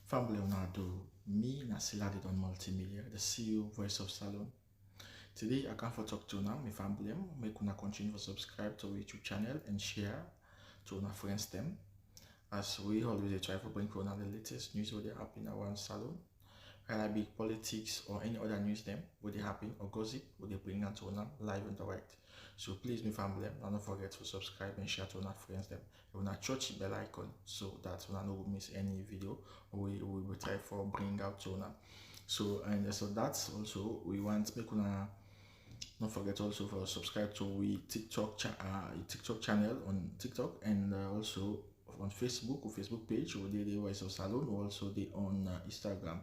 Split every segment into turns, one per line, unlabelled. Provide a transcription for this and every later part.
Family do me Nasila did on multimedia, the CEO voice of Salon. Today I come for talk to now my family. Make una continue to subscribe to our YouTube channel and share to our friends them. As we always try to bring for the latest news what they happen around Salon. Whether it be politics or any other news them what they happen or gossip what they bring out to live and direct. So please, my family, don't forget to subscribe and share to our friends them. You want to touch the bell icon so that you don't miss any video we will try for bring out to now. So that's also we want make una don't forget also for subscribe to we TikTok channel on TikTok and also on Facebook or Facebook page or the Voice of Salon or also the on Instagram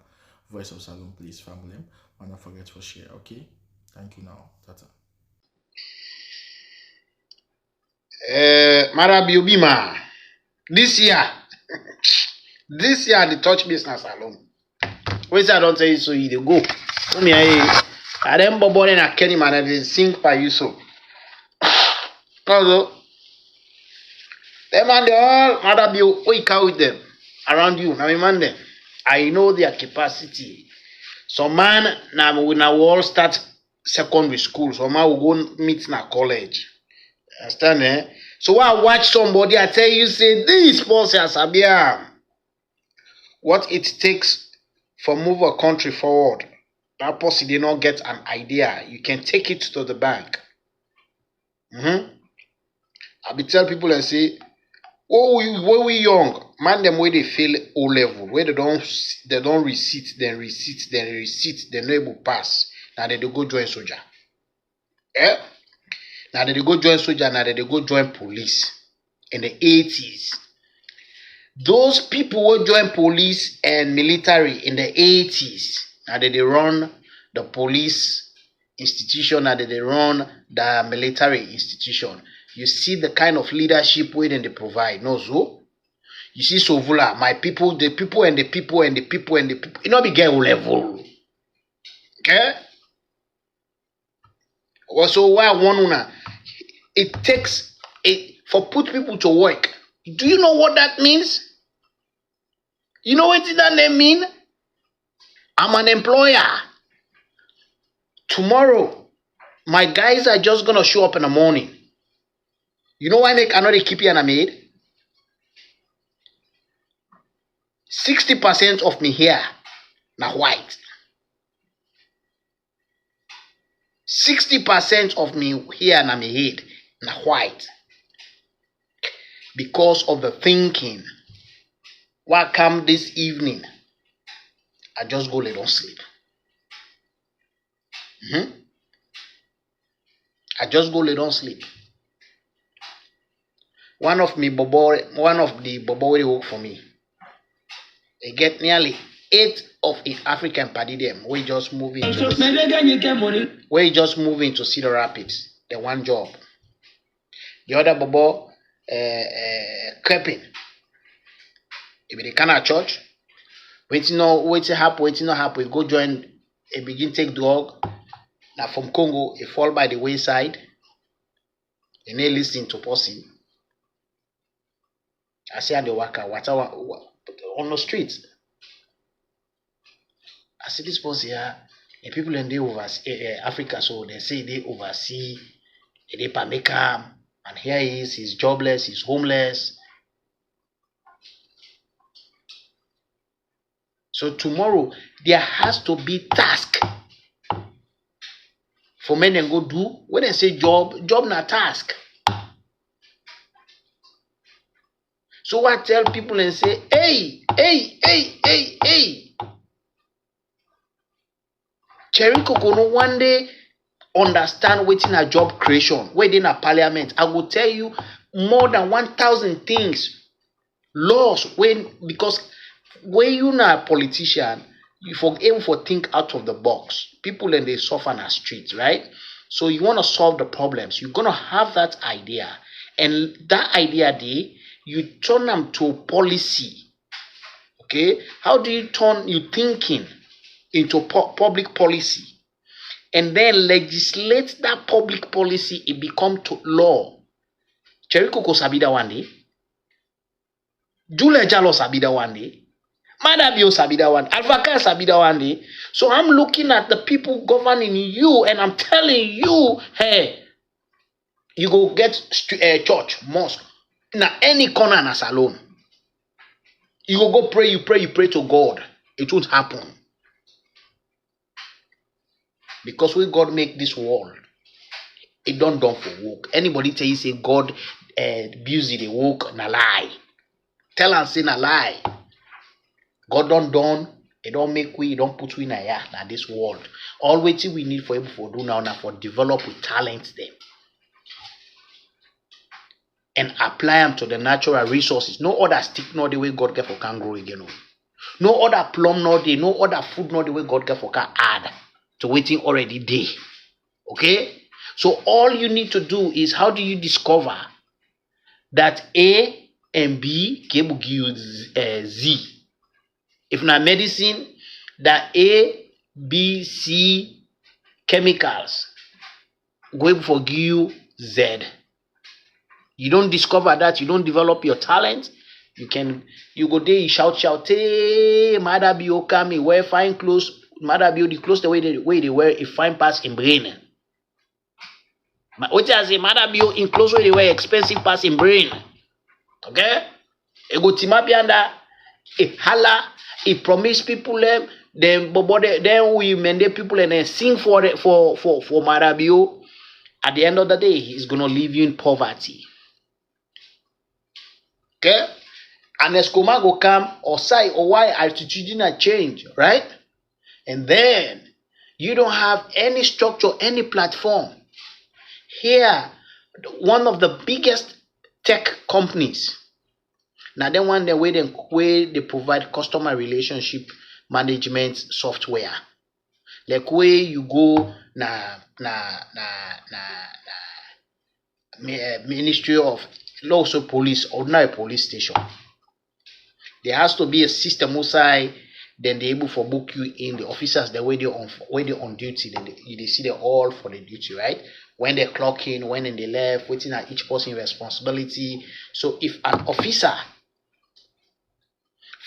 Voice of Salon. Please, family, and don't forget to share. Okay, thank you. Now, tata.
Mada Biobima, this year the touch business alone. Wait, I don't tell you so you dey go. Come here, I dem bobo na Kenny man they sing for you so. Also, them and they all Mada Bio, we can with them around you. Now man them, I know their capacity. Some man now we all start secondary school. Some man will go meet na college. Understand, eh? So when I watch somebody, I tell you, say, this person Sabia, what it takes for move a country forward. That person did not get an idea. You can take it to the bank. I be tell people and say, when we young, man them where they fail O level, where they don't receipt, then they no able pass. Now they go join soldier. Eh? Now they go join soldier, now they go join police in the 80s. Those people who join police and military in the 80s, now they run the police institution, now they run the military institution. You see the kind of leadership where they provide. No, so you see Sovula, my people, the people and the people and the people and the people. You know, be get level. Okay? Also, why one una? It takes for put people to work. Do you know what that means? You know what that name mean? I'm an employer. Tomorrow, my guys are just gonna show up in the morning. You know why I cannot keep you and I made? 60% of me here now white. 60% of me here and I'm head now white. Because of the thinking. Why come this evening? I just go lay down sleep. I just go lay down sleep. One of the bobo they work for me. They get nearly 8 of it African paddy them. We just move into Cedar Rapids. The one job. The other bobo creeping. If they can at church, waiting not happen, go join a begin take dog. Now from Congo, he fall by the wayside. They may listen to person. I see the worker on the streets. I see this person here. The people in the oversee Africa, so they say they oversee, they make him, and here he is. He's jobless. He's homeless. So tomorrow there has to be task for men and go do. When they say job not task. So I tell people and say, hey. Cherry Coco no one day understand waiting a job creation. Waiting a parliament. I will tell you more than 1,000 things. Laws because when you're not a politician, you able for think out of the box. People and they suffer on the streets, right? So you want to solve the problems. You're gonna have that idea. And that idea you turn them to policy. Okay? How do you turn your thinking into public policy? And then legislate that public policy, it become to law. Cherry Coco Sabida one day. Jule Jalo Sabida one day. Mada Bio sabi that one. Alpha Kai sabi that one day. So I'm looking at the people governing you and I'm telling you, hey, you go get church, mosque, na any corner na salon. You go pray, you pray to God. It won't happen. Because when God make this world, it don't done for work. Anybody tell you say God busy the work, na lie. Tell and say na lie. God don't done, it don't make we, it don't put we in this world. All waiting we need for able for do now for develop with talent them. And apply them to the natural resources. No other stick nor the way God get for can grow again. No other plum nor the, no other food nor the way God get for can add to waiting already day. Okay? So all you need to do is how do you discover that A and B can give you Z. If not medicine, that A, B, C chemicals going for give you Z. You don't discover that, you don't develop your talent, you go there, you shout, hey, Mada Bio come, wear fine clothes, Mada Bio, the clothes the way they wear, a fine pass in brain. What I say, Mada Bio in clothes where they wear expensive pass in brain. Okay? E go timabianda, e hala, e promise people them, then we Mende people and then sing for Mada Bio. At the end of the day, he's gonna leave you in poverty. Okay? And as Koma go come or say or why attitudinal change, right? And then you don't have any structure, any platform. Here, one of the biggest tech companies. Now then one the way they provide customer relationship management software. Like where you go Ministry of also police, ordinary police station. There has to be a system outside, then they able for book you in the officers the way they on duty, they see they all for the duty, right? When they clock in, when they left, waiting at each person responsibility. So if an officer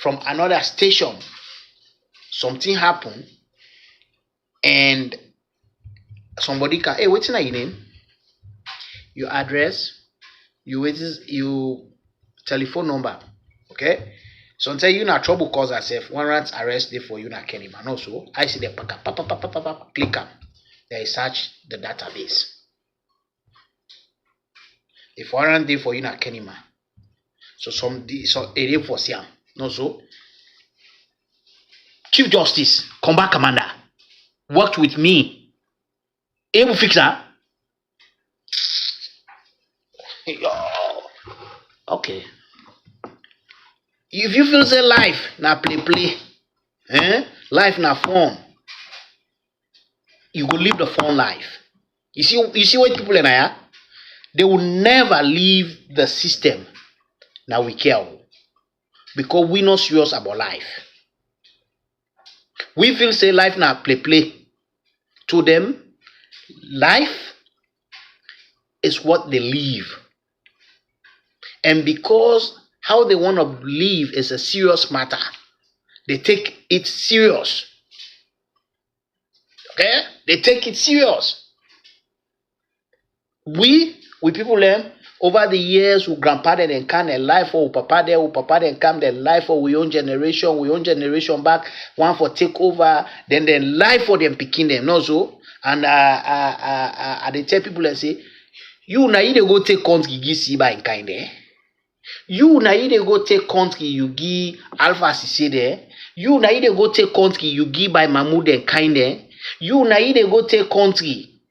from another station, something happen, and somebody can, hey, what's your name? Your address, you telephone number, okay? Sometimes you not trouble cause yourself. One rant arrest there for you not Kenny man. Also, I see the click on. They search the database. If one rant there for you not Kenny man. So area for Siam. No so. Chief Justice, Combat Commander, worked with me. Able fix that. Okay. If you feel say life na play, life na fun, you go live the fun life. You see what people in here, they will never leave the system. Now we care because we not serious about life. We feel say life na play. To them, life is what they live. And because how they want to live is a serious matter, they take it serious. Okay? They take it serious. We people learn over the years, we grandpa and can their life, or papa then come their life for we own generation back, one for take over, then life for them picking them, not so. And they tell people and say, you na you go take country give Siba in kind eh? You na you go take country you give Alpha Cc there. You na you go take country you give by Mahmoud and kind eh? You na you go take country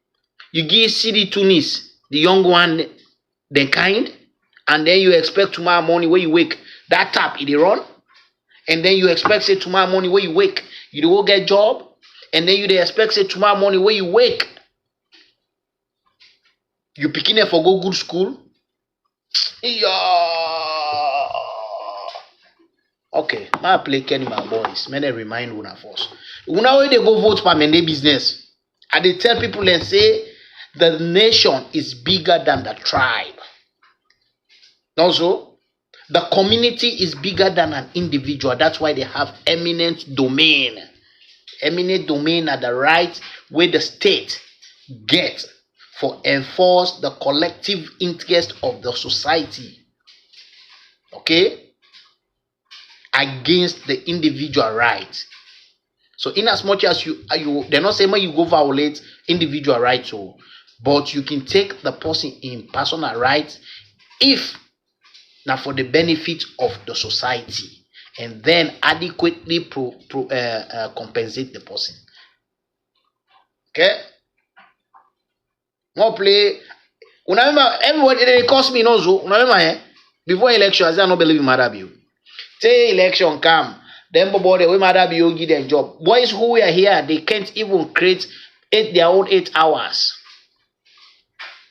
you give CD Tunis, the young one, the kind, and then you expect tomorrow morning when you wake, that tap it run, and then you expect say tomorrow morning when you wake, you go get job, and then you expect say tomorrow morning when you wake, you picking it for go good school. Yeah. Okay, I play Kenny my boys. May I remind una first. Una when they go vote for Mende business, and they tell people and say the nation is bigger than the tribe. Also, The community is bigger than an individual. That's why they have eminent domain. Eminent domain are the rights where the state gets for enforce the collective interest of the society. Okay? Against the individual rights. So in as much as they're not saying you go violate individual rights, but you can take the person in personal rights if now for the benefit of the society, and then adequately compensate the person. Okay? More play. Remember, everybody they cost me no so. Remember, before election, I don't believe in Mada bill. Say election come, then bobo we Mada bill give them job. Boys who are here, they can't even create their own 8 hours.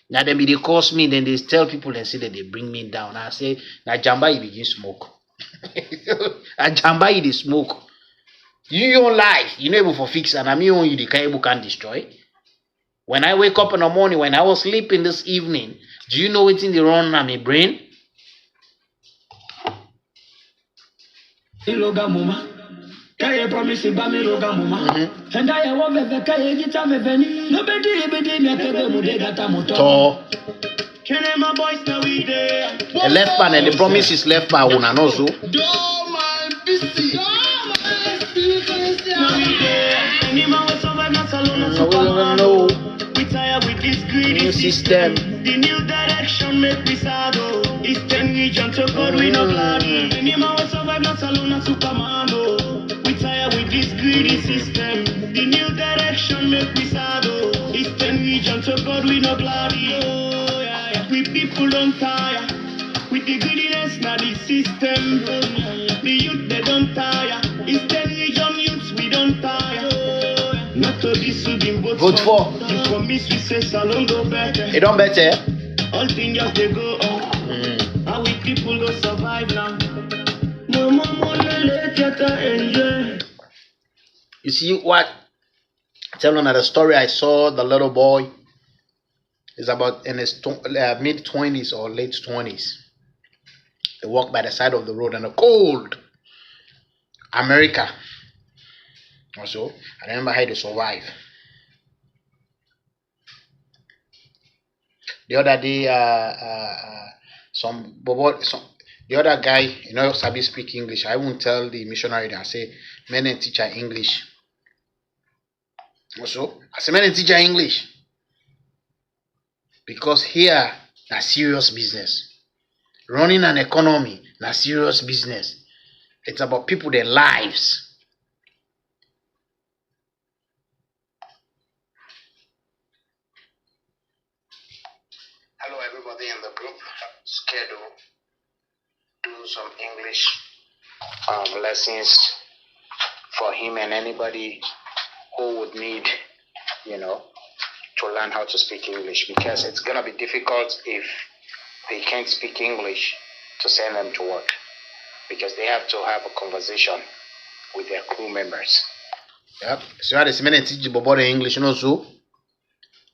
Now they cost me, then they tell people and say that they bring me down. I say, now Jamba you begin smoke. And Jamba you dey smoke. You your life, you know able for fix, and I mean you the cable can destroy. When I wake up in the morning, when I was sleeping this evening, do you know what's in the wrong in my brain?
Kaya promise ba mi roga mama. And I want the kaya gita me veni. No bedi me kebe mu de gata moto. Can my boys now we there?
The left pan and the promise is left pan una no so.
Do my busy. Now we there. Any man will survive not alone.
No.
We tired with this greedy
System.
The new direction make me saddle. It's 10 region to God we no glad. Any man will survive not alone as Superman. With this greedy system, the new direction make me saddle. It's 10 region to God we no glory. Oh, yeah. We people don't tire. With the greediness now the system. The youth they don't tire. It's 10 region youths we don't tire. Oh, not to this who been vote for. You promise we say salon go better.
It don't better.
All things just they go on. How we people go survive now. No more let you enjoy.
You see what? Tell another story. I saw the little boy is about in his mid-20s or late 20s. They walk by the side of the road in a cold America. Also, I remember how they survive. The other day, the other guy, you know, Sabi speak English. I won't tell the missionary that I say, Mende teacher English. Also, I say, Mende teacher English. Because here, na serious business. Running an economy, na serious business. It's about people, their lives. Hello, everybody in the group. Schedule. Do some English lessons for him and anybody who would need, to learn how to speak English, because it's gonna be difficult if they can't speak English to send them to work, because they have to have a conversation with their crew members. Yep. So this man teach about the English, so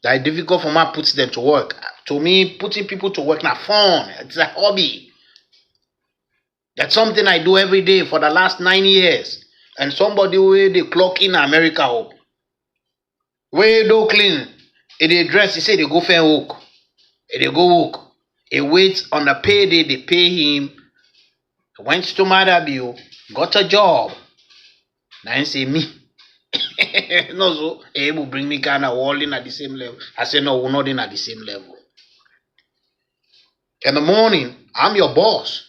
that it's difficult for me to put them to work. To me, putting people to work not fun. It's a hobby. That's something I do every day for the last 9 years. And somebody where they clock in America up, where they clean, they dress, they say they go fair work, they go work, he waits on the payday, they pay him, went to Mada bill, got a job. Now he say me, no so he will bring me kind of all in at the same level. I say no, we're not in at the same level. In the morning, I'm your boss.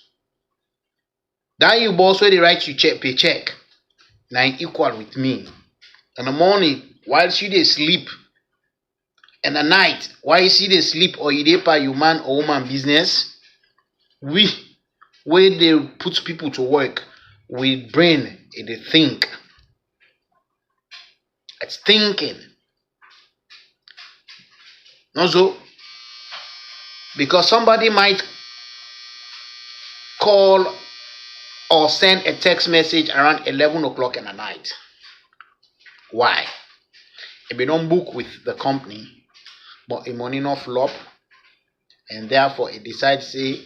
That you boss where they write you paycheck. Now equal with me. In the morning, while she they sleep. In the night, while you see they sleep or you dey pay you man or woman business, we where they put people to work with brain, they think. It's thinking. Also, because somebody might call or send a text message around 11 o'clock in the night. Why? If they don't book with the company, but a money not flop, and therefore it decides say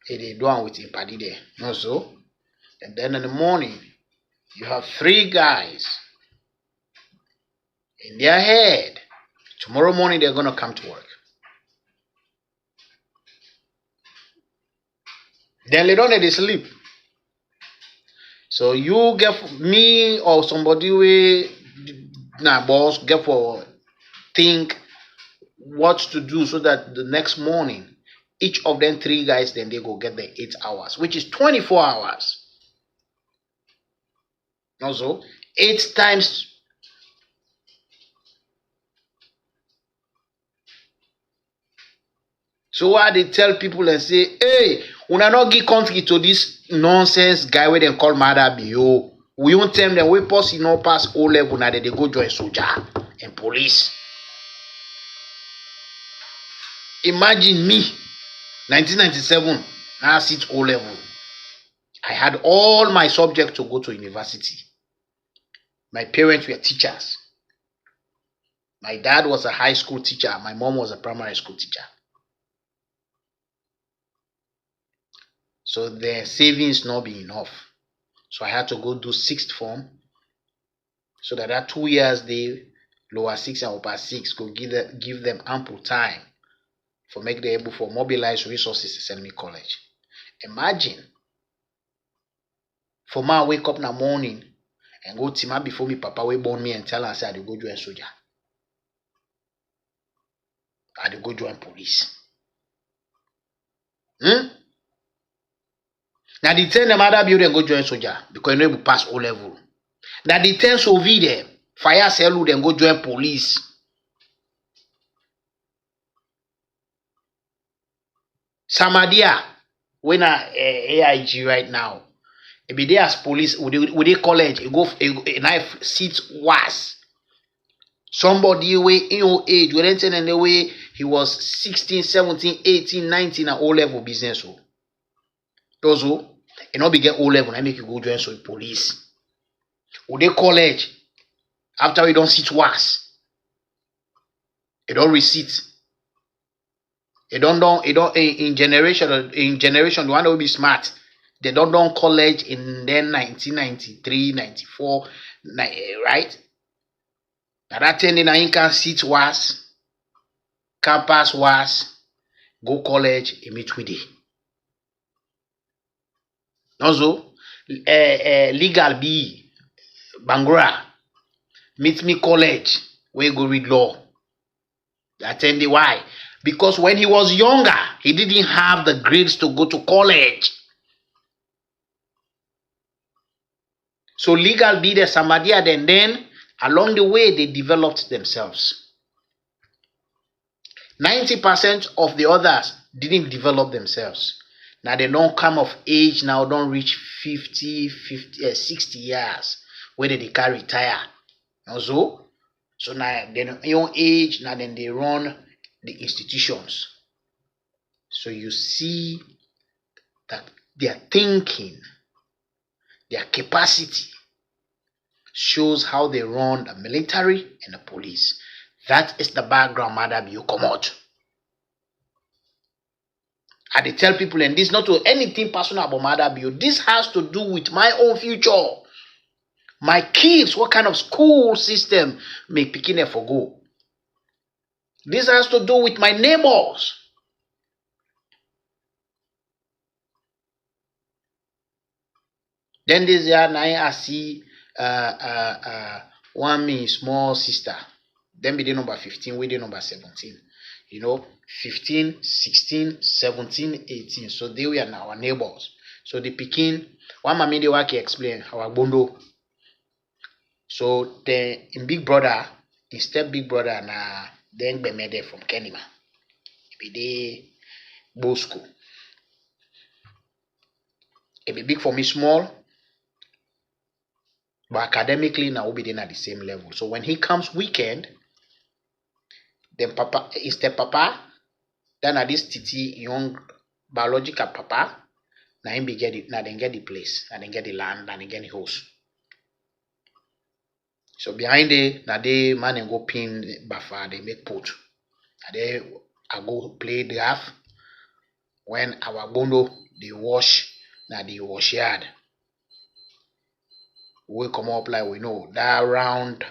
They do one with him party there. No so. And then in the morning, you have 3 guys in their head. Tomorrow morning they're gonna come to work. Then later on they sleep. So you get me or somebody we boss get for think what to do so that the next morning each of them 3 guys then they go get the 8 hours, which is 24 hours. Also 8 times. So why they tell people and say, hey, we are not give country to this nonsense guy where they call Mada Bio. We won't tell them we pass pass O level now they go join soldier and police. Imagine me, 1997, now I sit O level. I had all my subjects to go to university. My parents were teachers. My dad was a high school teacher. My mom was a primary school teacher. So the savings not be enough. So I had to go do 6th form. So that 2 years they lower 6 and upper 6 could give them ample time for make them able for mobilize resources to send me college. Imagine for my wake up in the morning and go to my before me papa we born me and tell us I go join soldier. I go join police. Now the 10 Mada building go join soldier because you know you pass O level. Now the 10 Soviet fire cell then go join police. Samadia when AIG right now. If be there as police with the college, you go a knife seats worse. Somebody way in your age, we didn't in the way he was 16, 17, 18, 19 at O level business. Those who you know begin O level and make you go join some police. With the college, after we don't sit worse, you don't receipt. You don't in generation the one that will be smart. They don't college in then 1993, 94, right? Now that ten in can sit worse, campus worse, go college immediately. Also, legal B, Bangura, meet me college, where go read law. Attend the why? Because when he was younger, he didn't have the grades to go to college. So legal be the Samadia, then along the way they developed themselves. 90% of the others didn't develop themselves. Now they don't come of age, now don't reach 60 years, whether they can retire. Also, so now they young age, now then they run the institutions. So you see that their thinking, their capacity shows how they run the military and the police. That is the background Mada you come out. I dey tell people, and this not to anything personal about Mada Bio. This has to do with my own future. My kids, what kind of school system may pikin for go? This has to do with my neighbors. Then this year now I see one me small sister. Then be the number 15, we the number 17. You know, 15, 16, 17, 18. So they were now our neighbors. So the pikin, one mommy they work explain our bondo. So the in big brother, instead big brother na then be Mende from Kenima. Be the Bosco. It be big for me small. But academically now we be at the same level. So when he comes weekend, then papa is the papa, then at this titi young biological papa, now him be get it, now then get the place, now then get the land, now then get the house. So behind it, now they man and go pin buffer, they make put. And they I go play draft. when our bondo they wash na the wash yard. We come up like we know that round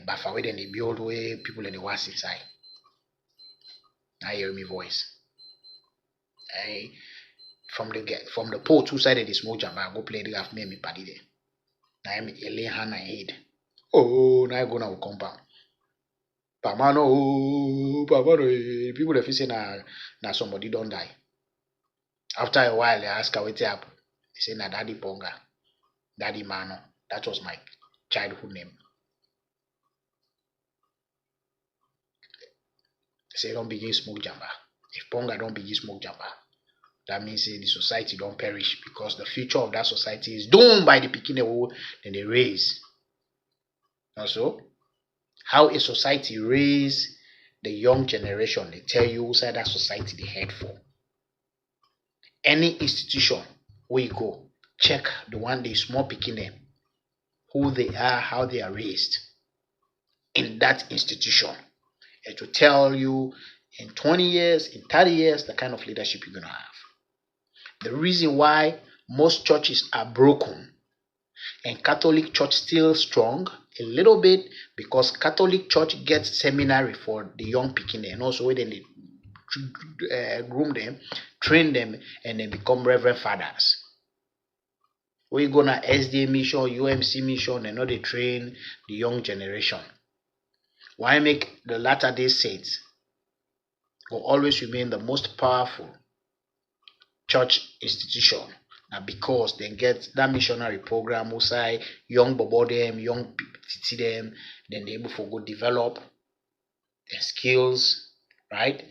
buffer way then they build way people in the was inside. I hear me voice. I from the pole two sided the smoke jam, I go play the half me party there. Now I'm lay hand I head. Oh, now I go now compound. Pamano, people if you say na somebody don't die. After a while, they ask what up. They say na Daddy Ponga, Daddy Mano. That was my childhood name. They say don't begin smoke jamba. If Ponga don't begin smoke jamba, that means the society don't perish because the future of that society is doomed by the picking then they raise. Also, how a society raise the young generation, they tell you outside that society they head for. Any institution where you go, check the one they small picking them, who they are, how they are raised in that institution. It will tell you in 20 years, in 30 years, the kind of leadership you're gonna have. The reason why most churches are broken and Catholic Church still strong a little bit because Catholic Church gets seminary for the young picking and also where they groom them, train them, and then become reverend fathers. We go na SDA mission, UMC mission, and now they train the young generation. Why make the Latter-day Saints will always remain the most powerful church institution? Now because they get that missionary program who say young bobo them, young titi them, then they able to go develop their skills, right?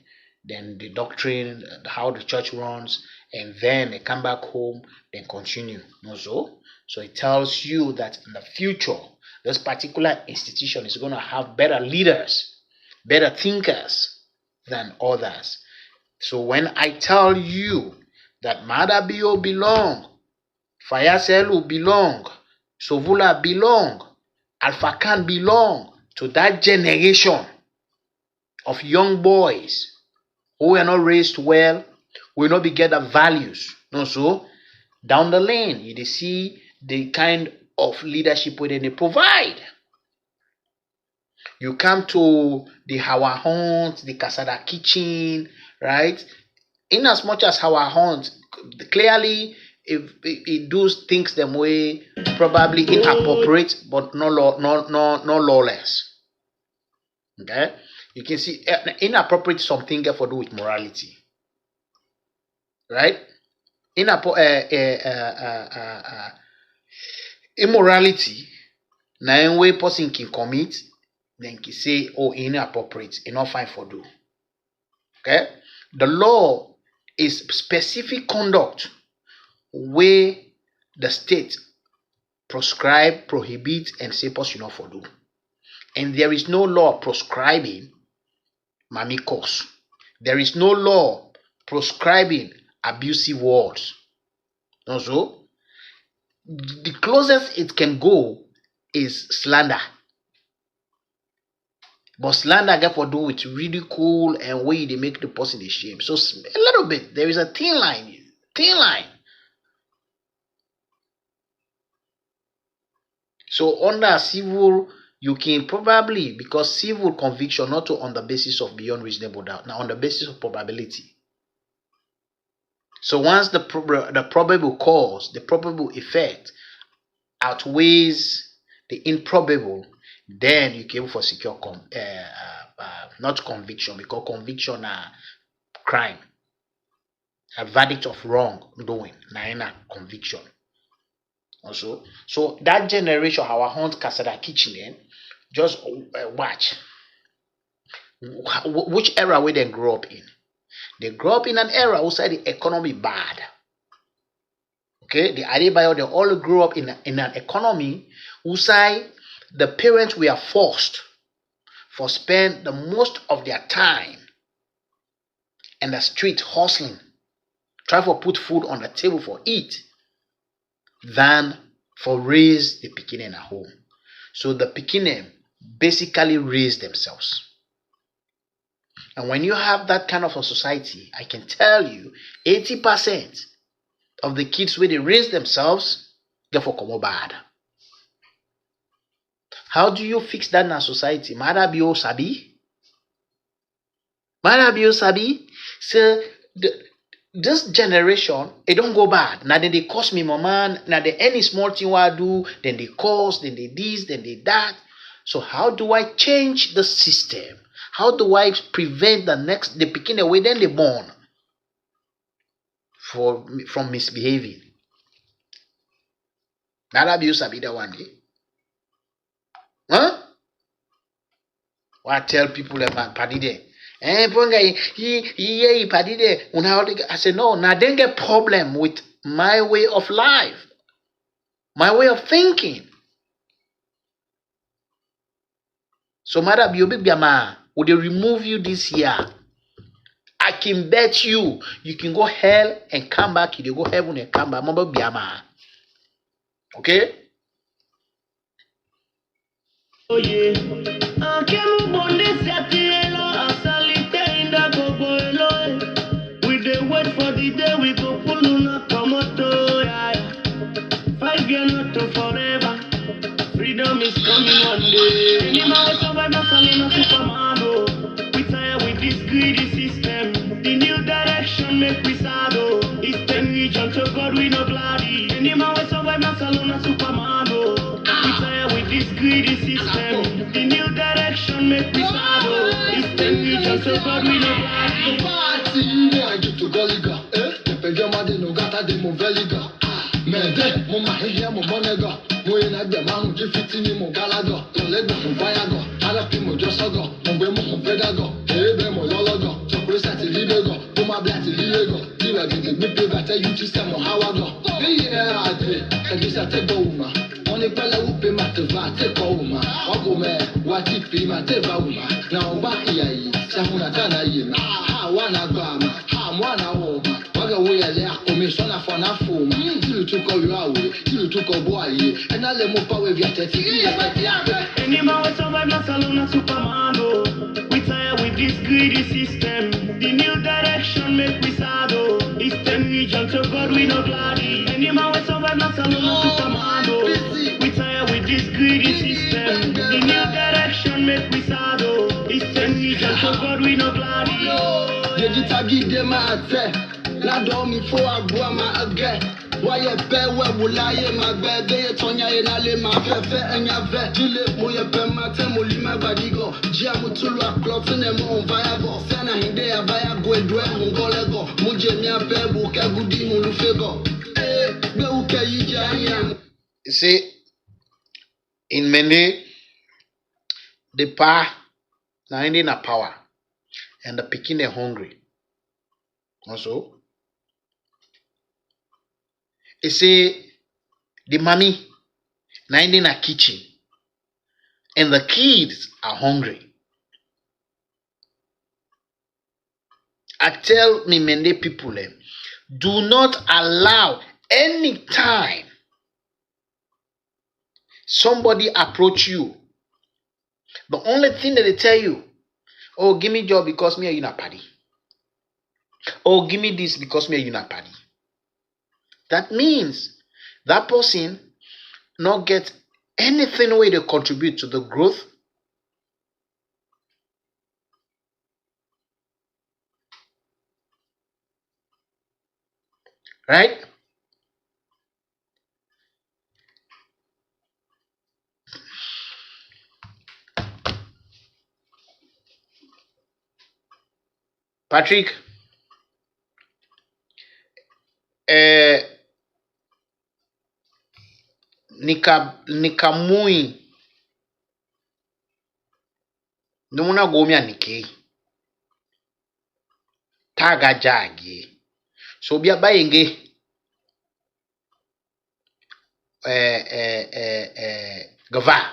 Then the doctrine, how the church runs, and then they come back home, then continue. So it tells you that in the future, this particular institution is going to have better leaders, better thinkers than others. So when I tell you that Mada Bio belong, Fayaselu belong, Sovula belong, Alpha Khan belong to that generation of young boys who were not raised well, will not be get the values. So down the lane, you see the kind of leadership where they provide. You come to the Hawa Hunt, the Kasada Kitchen, right? In as much as Hawa Hunt, clearly if it does things them way probably inappropriate, but no lawless. Okay, you can see inappropriate something for do with morality, right? Immorality, na way person can commit, then can say, oh, inappropriate, not fine for do. Okay, the law is specific conduct where the state prescribe, prohibit, and say person not for do. And there is no law prescribing mami cause. There is no law prescribing abusive words. Also, the closest it can go is slander. But slander get for do with ridicule and way they make the person ashamed. So a little bit, there is a thin line. So under civil, you can probably, because civil conviction not on the basis of beyond reasonable doubt, now on the basis of probability. So once the probable cause, the probable effect outweighs the improbable, then you can for secure not conviction, because conviction are crime, a verdict of wrongdoing, na conviction. Also, so that generation, our hunt Kasada kitchen, then just watch which era where they grew up in. They grew up in an era outside the economy bad. Okay, the Adebayo, they all grew up in an economy outside the parents were forced for spend the most of their time in the street hustling, try to put food on the table for eat, than for raise the Pekinah at home. So the Pekinah basically raise themselves. And when you have that kind of a society, I can tell you 80% of the kids where they raise themselves, therefore come bad. How do you fix that in a society? Mada be sabi? Mada be sabi? So this generation, it don't go bad. Now then they cost me more man. Now they any small thing I do, then they cost, then they this, then they that. So how do I change the system? How do I prevent the picking away then they born from misbehaving? Mada be sabi that one day. Huh? I tell people about party there. He party there. I say no, now then get problem with my way of life, my way of thinking. So Mada be biama, would they remove you this year? I can bet you can go hell and come back, you go heaven and come back. Mama biama. Okay? Oh yeah. We dey wait for the day we go pull una komoto. 5 years not to forever. Freedom is coming one day. Anyhow, survive not alone, Superman. We tired with this greedy system. The new direction make we sad. It's 10 region to God we no gladdy. Anyhow, survive not alone, Superman. We tired with this greedy system. The new direction make we sad. It's 10 region to God we no gladdy. Mende, Mama here, Momonego, Moina de Mamu, Fitini Mogalago, Toledo, Vayago, Alapimo Josogo, Mombemo Pedago, Ebemo Lologo, Topresa Ligo, Puma Black Ligo, Diva did the big that you to send Mohawago. Yeah, I did, and this at the Boma. Only Pella Upe Matava, take Oma, Ogome, what if he Mateva Uma, now Bakia, Sahuna Tana Yima, Hawana Gama, Hamwana Oma. We are there, commissioner for na phone. You took all your way, you took a boy, and I let more power with your 30 years. Anyhow, survive not alone, Superman. We tired with this greedy system. The new direction make we sad. It's 10 region to God we no gladdy. Anyhow, survive not alone, Superman. We tired with this greedy system. The new direction make we sad. It's 10 region to God we no gladdy. Did you them out there? La domi fo agua ma again. Why a bear will lie my bed? They tonya in a lima fefe and ya vet. Dile moya pema temulima badigo. Giamutula cloth and a more viable. Sana hindea via guedwe mungolego. Mujemia bebu kagudi mulufego. Beuka yijayam. See, in Mende, the power, na ending a power, and the picking are hungry. Also, you see, the mommy na in a kitchen, and the kids are hungry. I tell me Mende people, do not allow any time somebody approach you. The only thing that they tell you, oh, give me job because me are you not party. Oh, give me this because me are you not party. That means that person not get anything way to contribute to the growth. Right? Patrick, nikamui numuna gomia nike taga jagi so bia bayenge gava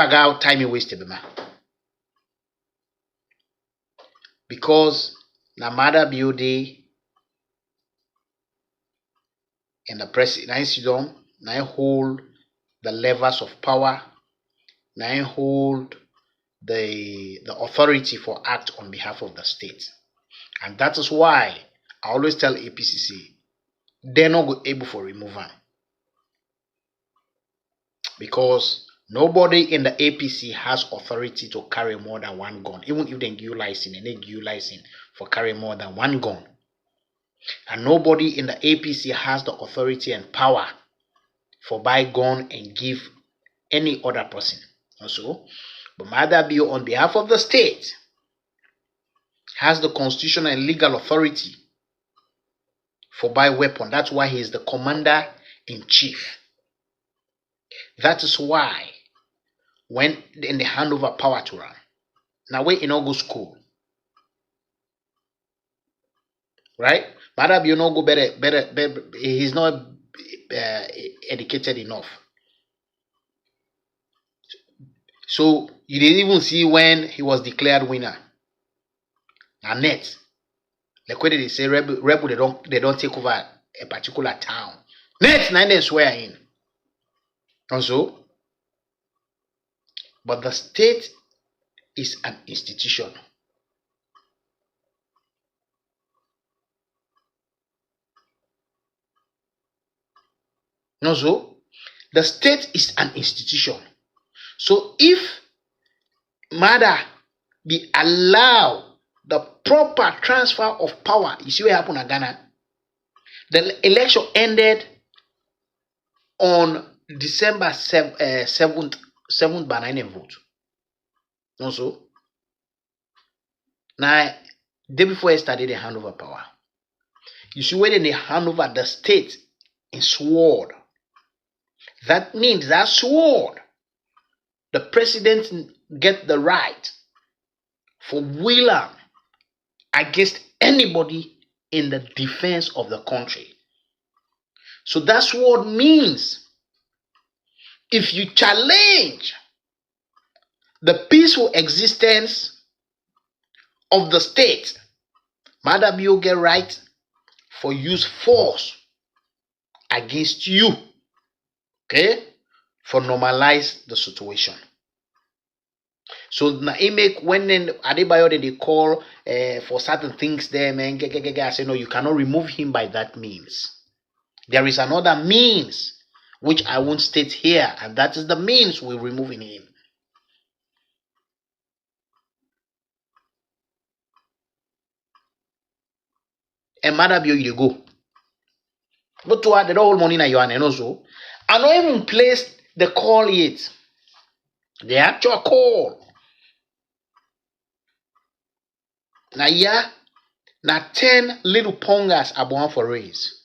ga time waste be ma because na Mada building and the president na hold the levers of power, na hold the authority for act on behalf of the state. And that is why I always tell APCC, they're not able for removal. Because nobody in the APC has authority to carry more than one gun. Even if they give you license, and they give you license for carrying more than one gun. And nobody in the APC has the authority and power for buy gun and give any other person. Also, but Mada Bio, on behalf of the state, has the constitutional and legal authority for buy weapon. That's why he is the commander in chief. That is why when in the handover power to run, now we in all go school, right? Mada Bio no go better. He's not educated enough. So you didn't even see when he was declared winner. And net, like when they say rebel they don't take over a particular town. Net, nine they swear in. Also, but the state is an institution. Also, the state is an institution. So if Mada be allowed the proper transfer of power, you see what happened in Ghana? The election ended on December 7th by 9 vote. Also, now, day before yesterday, they hand over power. You see, when they hand over the state in sword, that means that sword, the president get the right for will against anybody in the defense of the country. So that's what means if you challenge the peaceful existence of the state, Mada Bio get right for use force against you, okay, for normalize the situation. So na make when Adebayo they call for certain things there, man, I say no, you cannot remove him by that means. There is another means which I won't state here, and that is the means we're removing him. And Mada Bio you go. But to add the whole money na you and also, I not even placed the call yet. The actual call. Now yeah, now 10 little pongas are born for raise.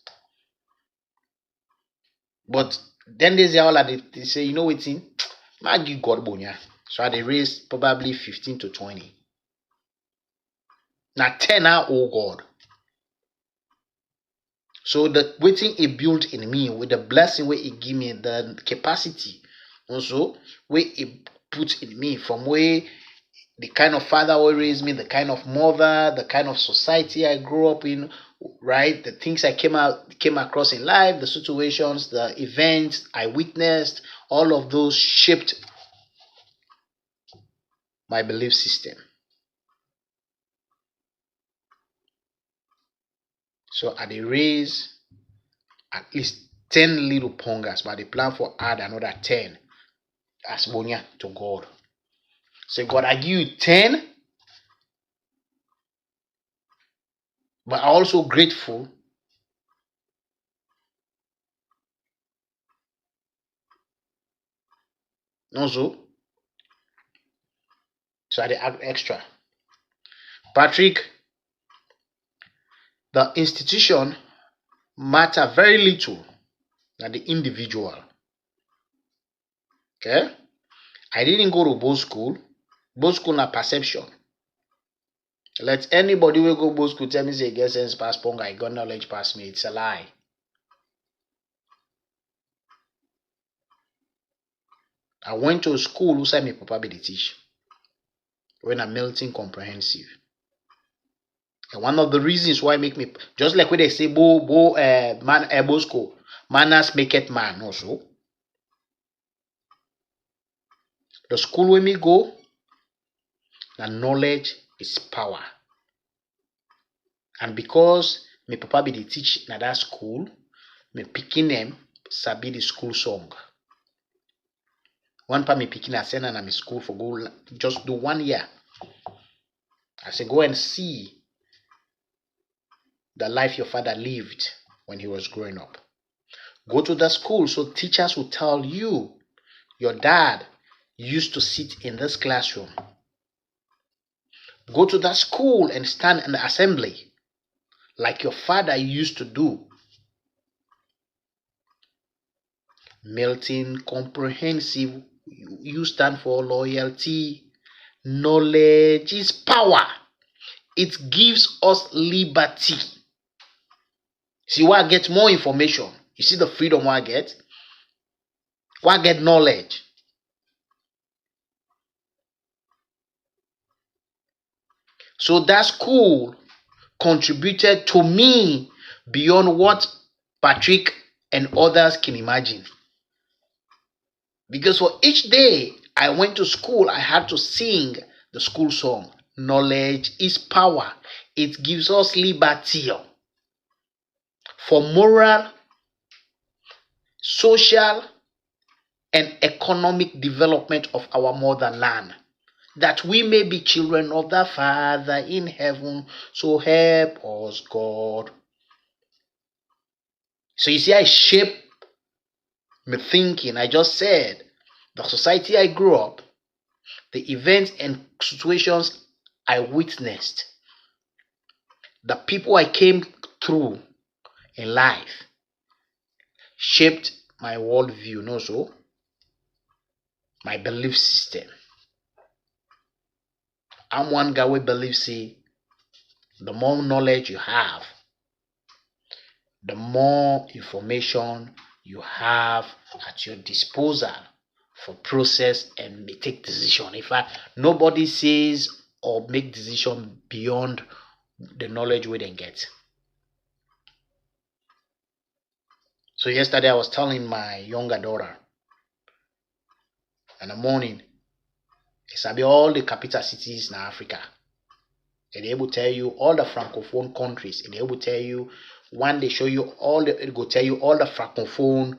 But then there's all that they say, you know what's in? I give God bonya. So they raise probably 15 to 20. Now 10 are oh God. So the waiting it built in me with the blessing where it give me the capacity also where it put in me from where the kind of father who raised me, the kind of mother, the kind of society I grew up in, right? The things I came across in life, the situations, the events I witnessed, all of those shaped my belief system. So I dey raise at least 10 little pongas, but they plan for add another 10 as bonya to God. So God, I give you 10, but I'm also grateful also. So I dey add extra. Patrick, the institution matter very little than the individual. Okay? I didn't go to both school. Both school na perception. Let anybody who go both school tell me say get sense pass ponga, I got knowledge pass me. It's a lie. I went to a school who said me papa be the teach. When I'm melting comprehensive. And one of the reasons why make me just like when they say man school, manners make it man also. The school where me go, that knowledge is power. And because my papa be the teach na that school, me pikin them sabi the school song. One time me pikin I send na me school for go just do 1 year. I say go and see the life your father lived when he was growing up. Go to the school so teachers will tell you your dad used to sit in this classroom. Go to the school and stand in the assembly like your father used to do. Milton Comprehensive, you stand for loyalty. Knowledge is power. It gives us liberty. See why I get more information. You see the freedom I get? Why I get knowledge? So that school contributed to me beyond what Patrick and others can imagine. Because for each day I went to school, I had to sing the school song. Knowledge is power. It gives us liberty for moral, social, and economic development of our motherland, that we may be children of the Father in heaven. So help us, God. So you see, I shape my thinking. I just said the society I grew up, the events and situations I witnessed, the people I came through in life shaped my worldview, and also my belief system. I'm one guy who believes, see, the more knowledge you have, the more information you have at your disposal for process and take decision. In fact, nobody says or make decision beyond the knowledge we then get. So yesterday I was telling my younger daughter in the morning, it's about all the capital cities in Africa. And they will tell you all the francophone countries. And they will tell you when they show you all the, it will tell you all the francophone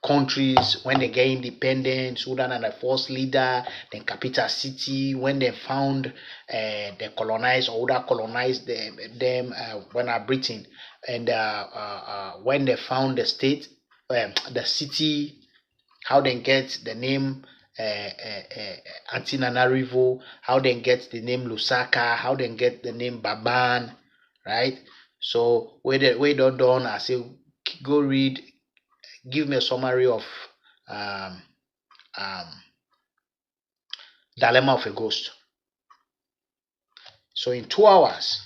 countries when they get independence. Sudan and the first leader, then capital city when they found they colonized or that colonized them when Britain, and when they found the state, the city, how they get the name Antananarivo, how they get the name Lusaka, how they get the name Baban, right? So we don't done, I say go read, give me a summary of Dilemma of a Ghost. So in 2 hours,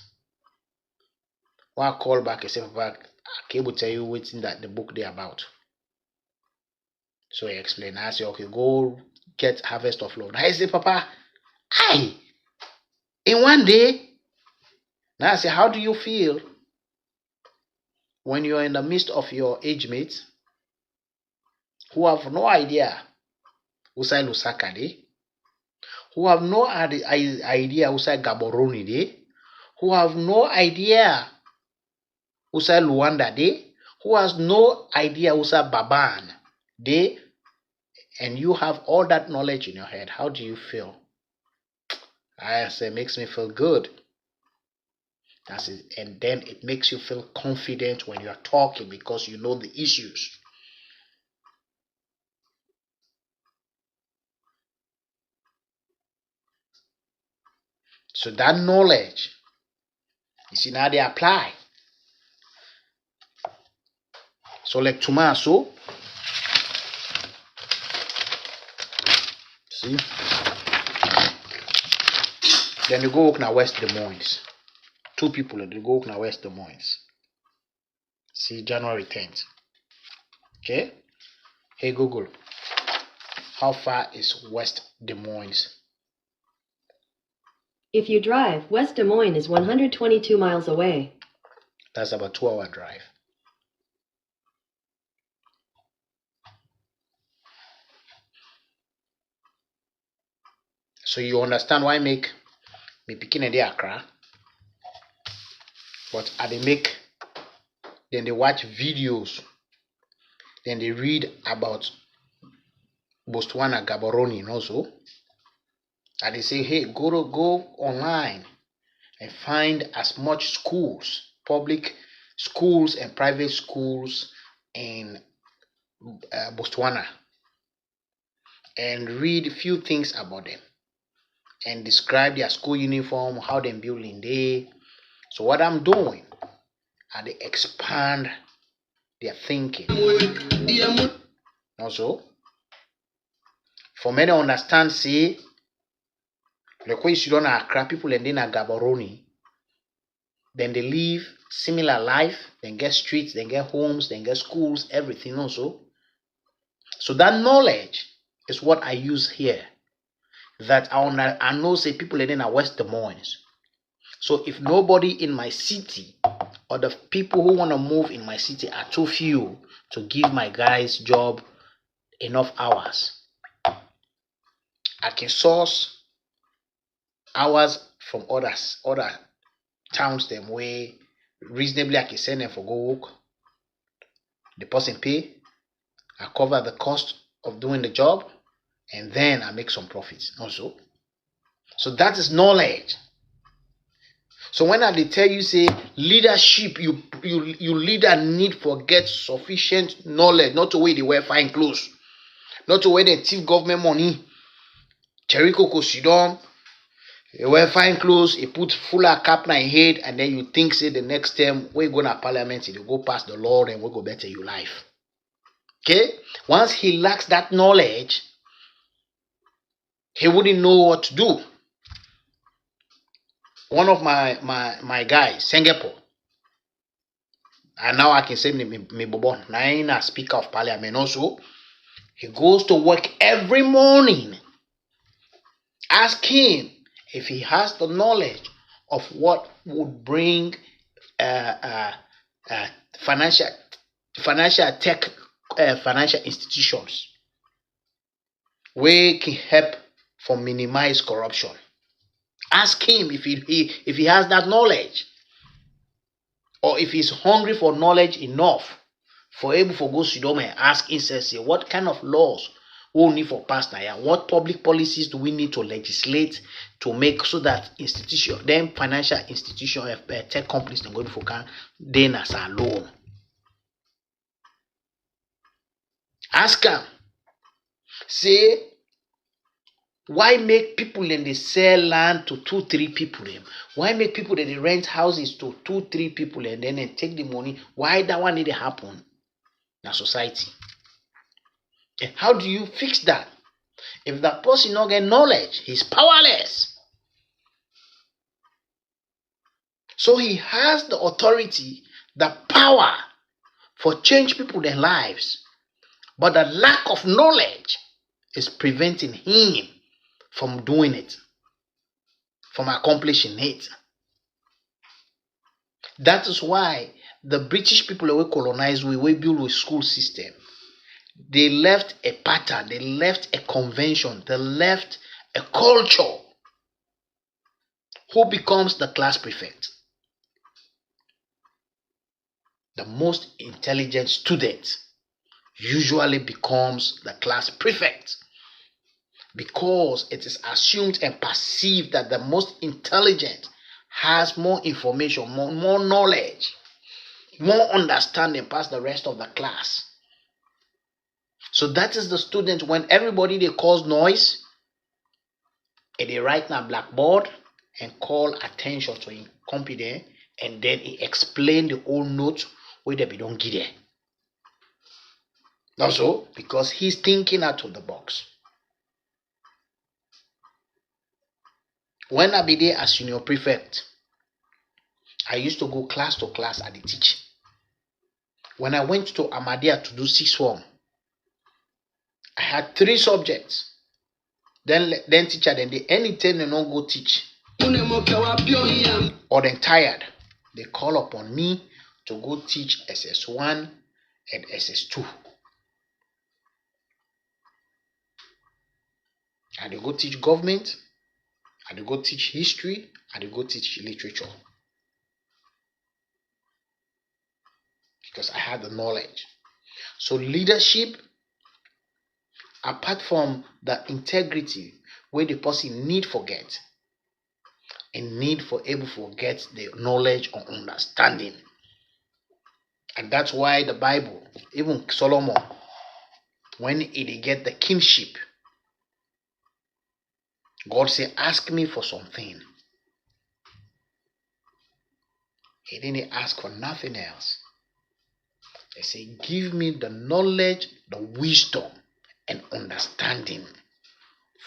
when I call back, I say back, I can able tell you what's in that the book they about. So he explained. I say, okay, go get Harvest of Love. I say, Papa, in 1 day. Now I say, how do you feel when you're in the midst of your age mates who have no idea Usai Lusaka de, who have no idea Usai Gaborone de, who have no idea Usai Luanda de, who has no idea Usai Baban de, and you have all that knowledge in your head? How do you feel? I say, it makes me feel good. That's it. And then it makes you feel confident when you're talking because you know the issues. So that knowledge, you see, now they apply. So like tomorrow, see, then you go walk now West Des Moines. 2 people, they go walk now West Des Moines. See, January 10th. Okay? Hey Google, how far is West Des Moines?
If you drive, West Des Moines is 122 miles away.
That's about 2-hour drive. So you understand why I make me picking in the Accra, but I they make, then they watch videos, then they read about Botswana, Gaborone, and also, and they say, hey, go online and find as much schools, public schools and private schools in Botswana, and read a few things about them and describe their school uniform, how they build in there. So what I'm doing, I they expand their thinking. Also, for many understand, say, like when you don't Accra, people and then a Gaborone, then they live similar life, then get streets, then get homes, then get schools, everything also. So that knowledge is what I use here. That I know say people in West Des Moines. So if nobody in my city or the people who want to move in my city are too few to give my guys job enough hours, I can source hours from other towns them way reasonably. I can send them for go work. The person pay, I cover the cost of doing the job, and then I make some profits also. So that is knowledge. So when I tell you, say, leadership, you leader need for get sufficient knowledge, not to where they wear fine clothes, not to where they thief government money. Jericho go sit down, they wear fine clothes, he put fuller cap na head, and then you think, say, the next time we go to parliament, they go past the law and we go better your life. Okay? Once he lacks that knowledge, he wouldn't know what to do. One of my guys, Singapore, and now I can say me bobo, na speaker of parliament also, he goes to work every morning. Ask him if he has the knowledge of what would bring financial tech financial institutions where can help for minimize corruption. Ask him if he has that knowledge, or if he's hungry for knowledge enough for able to go sit down and ask himself, say, what kind of laws we need for pass now? What public policies do we need to legislate to make so that financial institution, tech companies can go for can then as a loan? Ask him, say, why make people then they sell land to 2-3 people them? Why make people that they rent houses to 2-3 people and then they take the money? Why that one need to happen in society? And how do you fix that? If that person not get knowledge, he's powerless. So he has the authority, the power for change people their lives, but the lack of knowledge is preventing him from doing it, from accomplishing it. That is why the British people who colonized, we build a school system. They left a pattern, they left a convention, they left a culture. Who becomes the class prefect? The most intelligent student usually becomes the class prefect, because it is assumed and perceived that the most intelligent has more information, more knowledge, more understanding past the rest of the class. So that is the student, when everybody they cause noise, and they write on a blackboard and call attention to him competence, and then he explain the whole note where they don't get there. Also, because he's thinking out of the box. When I be there as senior prefect, I used to go class to class at the teach. When I went to Ahmadiyya to do 6th form, I had 3 subjects. Then teacher, then they anytime they don't go teach, or they're tired, they call upon me to go teach SS1 and SS2. And they go teach government, I dey go teach history, I dey go teach literature. Because I had the knowledge. So leadership, apart from the integrity where the person need forget, and need for able to get the knowledge or understanding. And that's why the Bible, even Solomon, when he get the kingship, God said, ask me for something. He didn't ask for nothing else. He said, give me the knowledge, the wisdom, and understanding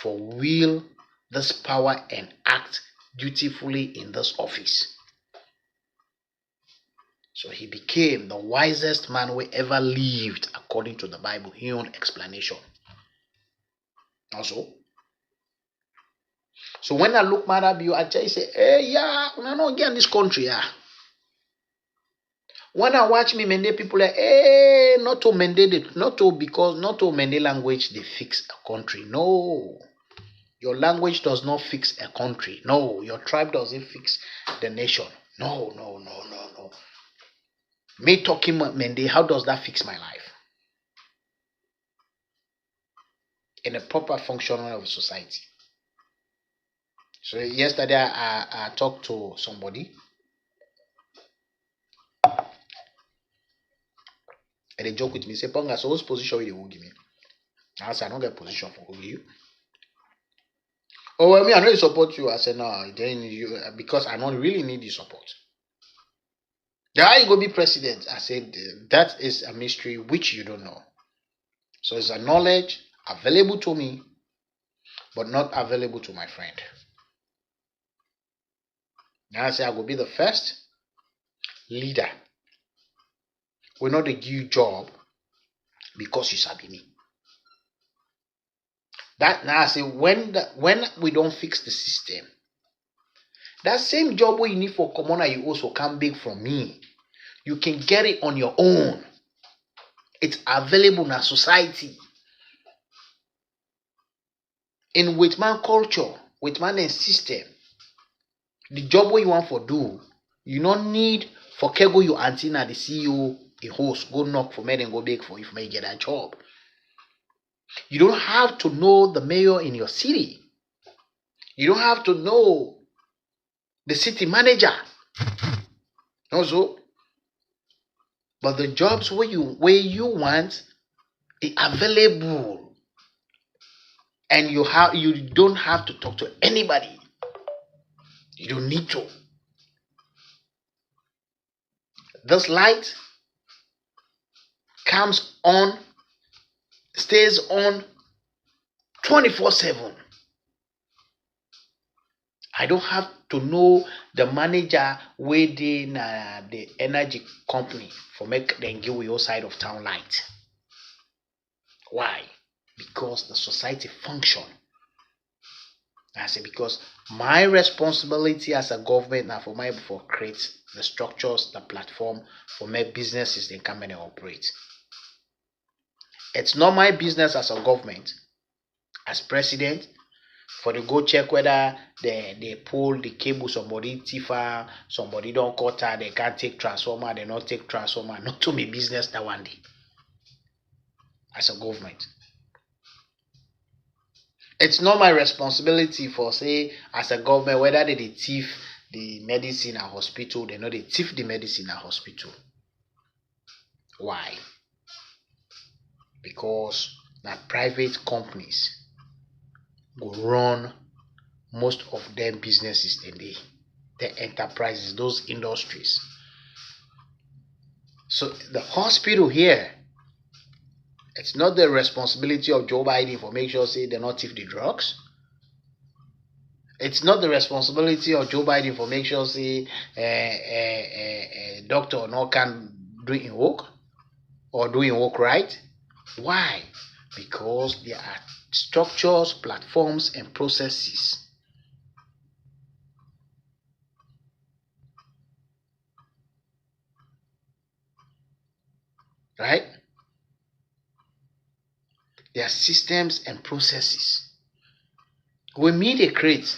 for will this power and act dutifully in this office. So he became the wisest man who ever lived according to the Bible, his own explanation. Also, so when I look mad at you, I tell you, say, hey, yeah, I don't get in this country, yeah. When I watch me Mende, people are, hey, not to Mende language they fix a country. No. Your language does not fix a country. No. Your tribe doesn't fix the nation. No. Me talking Mende, how does that fix my life? In a proper functioning of society. So yesterday I talked to somebody. And they joke with me, say, Ponga, so whose position will you give me? I said, I don't get position for you. Oh, well, me, I know you support you. I said, no, then you, because I don't really need the support. Then how you go be president? I said, that is a mystery which you don't know. So it's a knowledge available to me, but not available to my friend. Now I say, I will be the first leader. We not give you job because you sabi me. That now I say when we don't fix the system, that same job where you need for commoner you also can beg from me. You can get it on your own. It's available in our society. In with man culture, with man and system, the job where you want for do, you don't need for kego your auntie na the CEO a host go knock for me and go beg for you if may get a job. You don't have to know the mayor in your city. You don't have to know the city manager. Also, but the jobs where you want are available, and you don't have to talk to anybody. You don't need to. This light comes on, stays on 24/7. I don't have to know the manager within the energy company for make them give you your side of town light. Why? Because the society function. I say because my responsibility as a government now for create the structures, the platform for make businesses they come and operate. It's not my business as a government, as president, for the go check whether they pull the cable, somebody tifa, somebody don't cut her, they can't take transformer, they not take transformer. Not to me business that one day. As a government. It's not my responsibility for say as a government whether they thief the medicine at hospital, they know they thief the medicine at hospital. Why? Because now private companies go run most of them businesses today, the enterprises, those industries. So the hospital here, it's not the responsibility of Joe Biden for make sure say they not thief the drugs. It's not the responsibility of Joe Biden for make sure say doctor no can do in work or doing work right. Why? Because there are structures, platforms, and processes. Right? There are systems and processes. When me they create,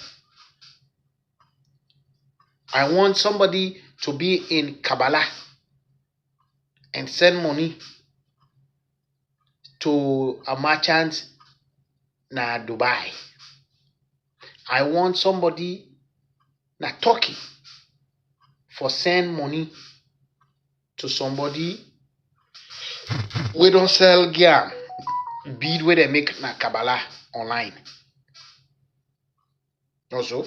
I want somebody to be in Kabbalah and send money to a merchant na Dubai. I want somebody na Turkey for send money to somebody we don't sell gear bead where they make na Kabbalah online. Also,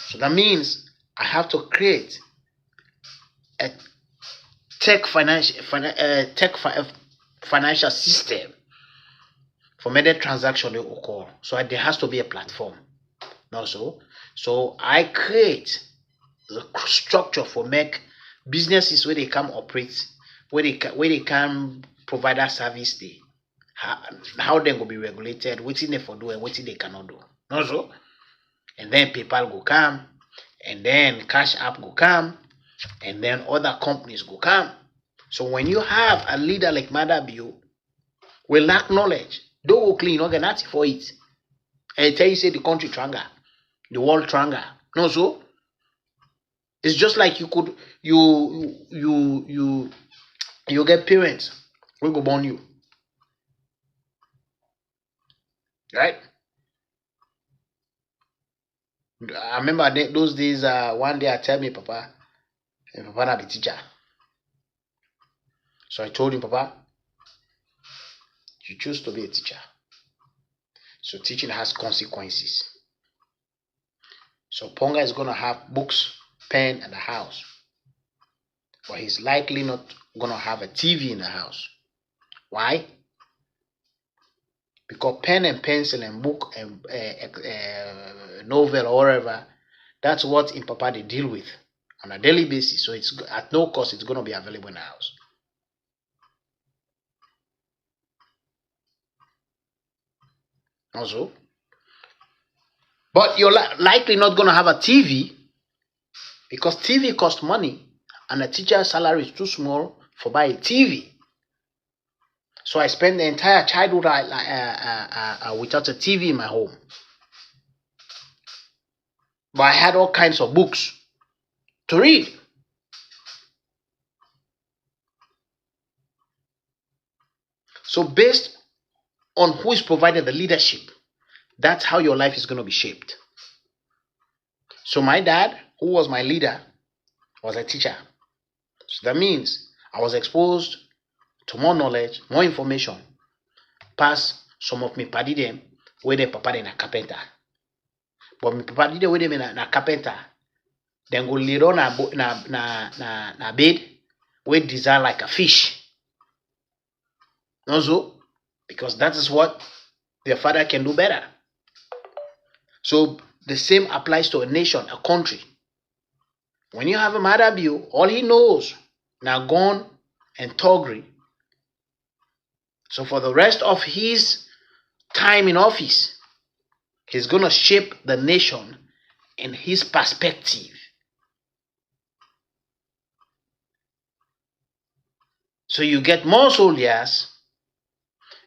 so that means I have to create a financial system for many transactions to occur. So there has to be a platform. Also, so I create the structure for make businesses where they can operate, where they can provide that service. They how they will be regulated, what they for do and what they cannot do. Also, and then PayPal go come, and then Cash App go come, and then other companies go come. So when you have a leader like Mada we lack knowledge, don't go clean organize for it. And tell you say the country tranga, the world tranga. No, so it's just like you could you get parents we go born you. Right? I remember those days one day I tell me Papa, and Papa not the teacher. So I told him, Papa, you choose to be a teacher. So teaching has consequences. So Ponga is going to have books, pen in the house. But he's likely not going to have a TV in the house. Why? Because pen and pencil and book and novel or whatever, that's what in Papa they deal with on a daily basis. So it's at no cost, it's going to be available in the house. Also, but you're likely not going to have a TV because TV costs money and the teacher's salary is too small for buy a TV. So I spent the entire childhood without a TV in my home. But I had all kinds of books to read. So based on who is providing the leadership, that's how your life is going to be shaped. So my dad, who was my leader, was a teacher. So that means I was exposed to more knowledge, more information, past some of me paddy them where they papa in a carpenter. But me papa did where them in a carpenter, then go lay on na bed where design like a fish. Also, because that is what their father can do better. So the same applies to a nation, a country. When you have a Mada all he knows now gone and toggery. So for the rest of his time in office, he's going to shape the nation in his perspective. So you get more soldiers,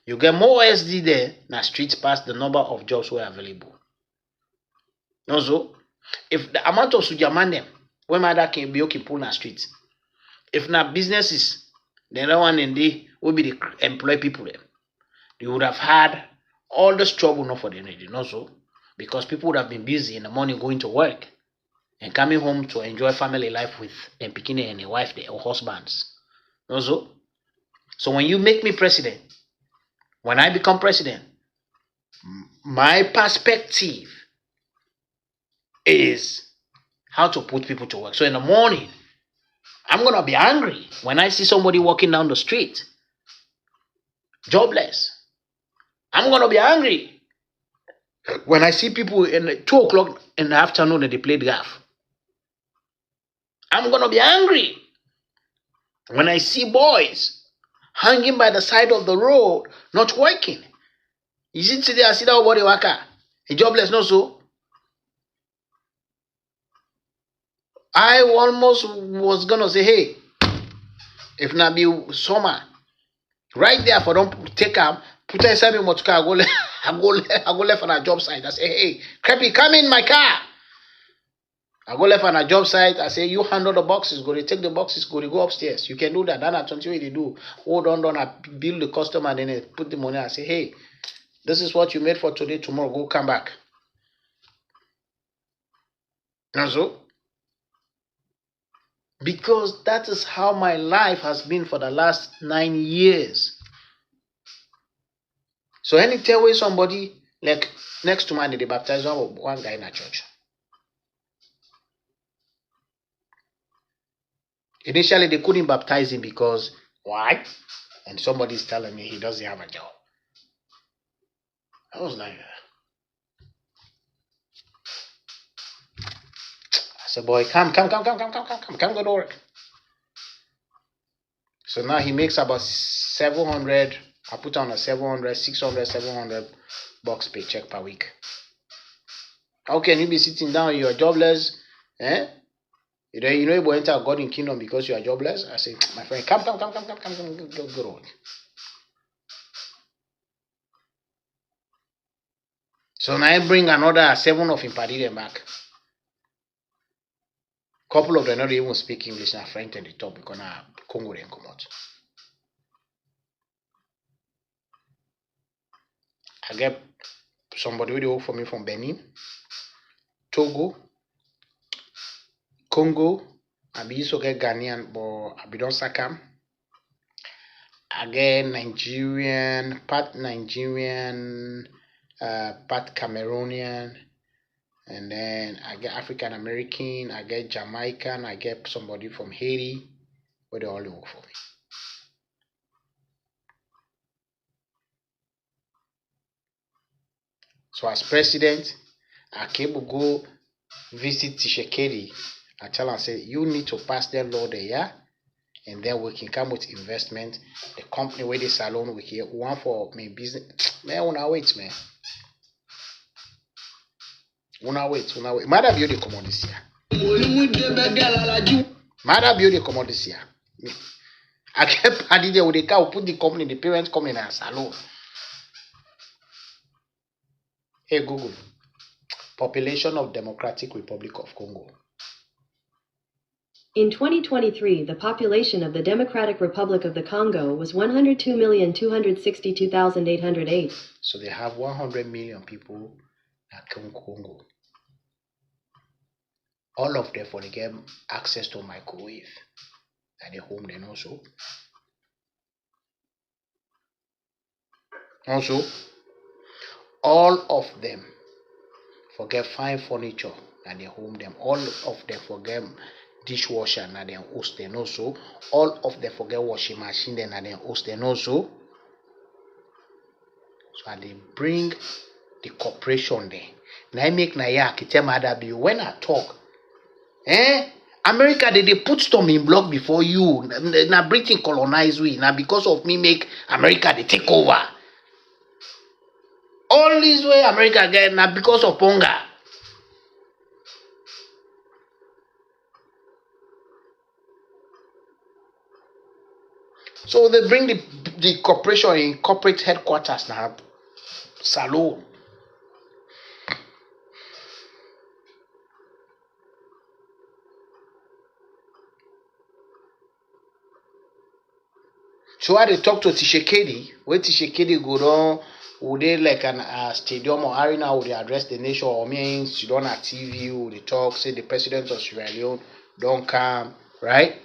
you get more SD there, now streets pass the number of jobs were available. Also, if the amount of Sujaman them, when Mada can be okay pull na streets, if na businesses, the other one in the will be the employ people them. You would have had all the struggle not for the energy, not so, because people would have been busy in the morning going to work and coming home to enjoy family life with them picking and a wife or husbands. Also, so when you make me president, when I become president, my perspective is how to put people to work. So in the morning, I'm going to be angry when I see somebody walking down the street, jobless. I'm going to be angry when I see people in 2 o'clock in the afternoon and they played golf. I'm going to be angry when I see boys hanging by the side of the road, not working. You see today, I see that body worker, a jobless, no so. I almost was gonna say, hey, if not be summer, right there for don't take up, put inside me motor car go I go left on a job site. I say, hey, Creepy, come in my car. I go left on a job site. I say, you handle the boxes. Go to take the boxes. Go to go upstairs. You can do that. That's 20 way they do. Hold on. I bill the customer. Then I put the money. I say, hey, this is what you made for today. Tomorrow, go come back. And so, because that is how my life has been for the last 9 years. So anytime when somebody, like next to me, they baptize one guy in a church. Initially, they couldn't baptize him because, why? And somebody's telling me he doesn't have a job. I was like, I said, boy, come go to work. So now he makes about 700, I put on a 700, 600, 700 bucks paycheck per week. How can you be sitting down, you are jobless, You know you will enter God in kingdom because you are jobless? I say, my friend, come, go to work. So now I bring another 7 of him party them back. Couple of them not even speak English, now French at the top because now Congo then come out. I get somebody who work for me from Benin, Togo, Congo. I be used to get Ghanaian, but I be don't Sakam. I get Nigerian, part Cameroonian, and then I get African American, I get Jamaican, I get somebody from Haiti, where they all work for me. So as president, I came to go visit Tshisekedi. I tell him, I say, you need to pass that law there, yeah? And then we can come with investment. The company where the salon we can want for me business. Man, wanna wait, man. Wanna wait. Mada build the commodity here. Mada build the commodity here. I kept party there with the car, put the company, the parent company in a salon. Hey Google. Population of Democratic Republic of Congo.
In 2023, the population of the Democratic Republic of the Congo was 102,262,808.
So they have 100 million people at Congo. All of them for the game access to microwave at the home then also. Also, all of them forget fine furniture at their home them. All of them forget dishwasher na then host then also. All of them forget washing machine then na then host then also. So they bring the corporation there. Now I make na ya tell Mada be when I talk. America they put storm in block before you. Now Britain colonize we. Now because of me make America they take over. All this way America get now because of Ponga. So they bring the corporation in corporate headquarters now. Salon. So I they talk to Tshisekedi, where Tshisekedi go down, would they like an stadium or arena, would they address the nation, or means you don't have TV, would they talk, say the president of Sierra Leone don't come, right?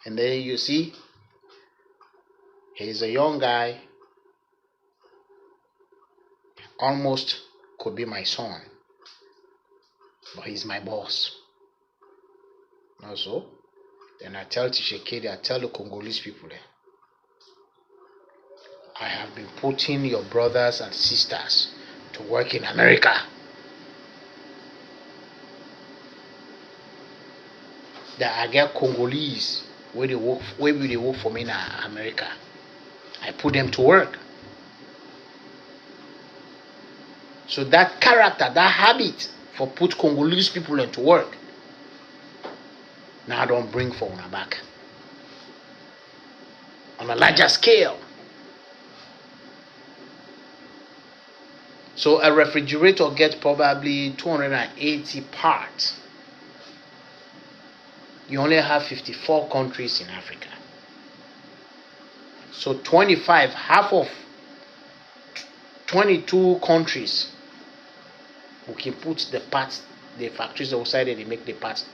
And then you see, he's a young guy, almost could be my son, but he's my boss. Also, then I tell Tshisekedi, I tell the Congolese people there, I have been putting your brothers and sisters to work in America. That I get Congolese where they work for me in America. I put them to work. So that character, that habit for put Congolese people into work, now I don't bring for una back. On a larger scale. So a refrigerator gets probably 280 parts. You only have 54 countries in Africa. So 25, half of 22 countries, we can put the parts, the factories outside and they make the parts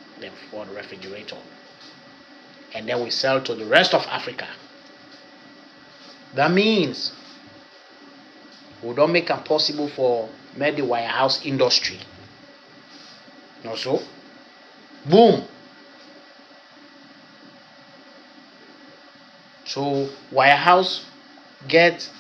for the refrigerator. And then we sell to the rest of Africa. That means we don't make it possible for Mende warehouse industry. No, so boom. So warehouse get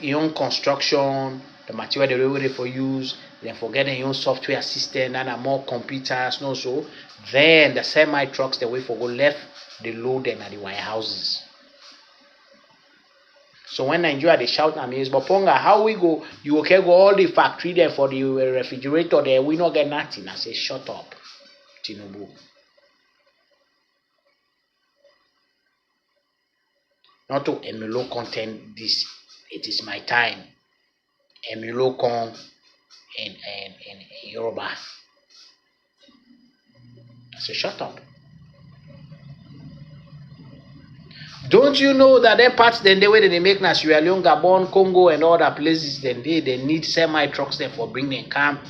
your own construction, the material they ready for use, then forget your own software system and more computers, no so. Then the semi trucks the way for go left, they load them at the warehouses. So when Nigeria they shout at me, is Boponga, how we go? You okay go all the factory there for the refrigerator there, we not get nothing. I say, shut up, Tinubu. Not to emulo content this. It is my time. Emulo con in Yoruba. I say, shut up. Don't you know that their parts then the way they make na Sierra Leone, Gabon, Congo, and other places, then they need semi trucks there for bringing camp.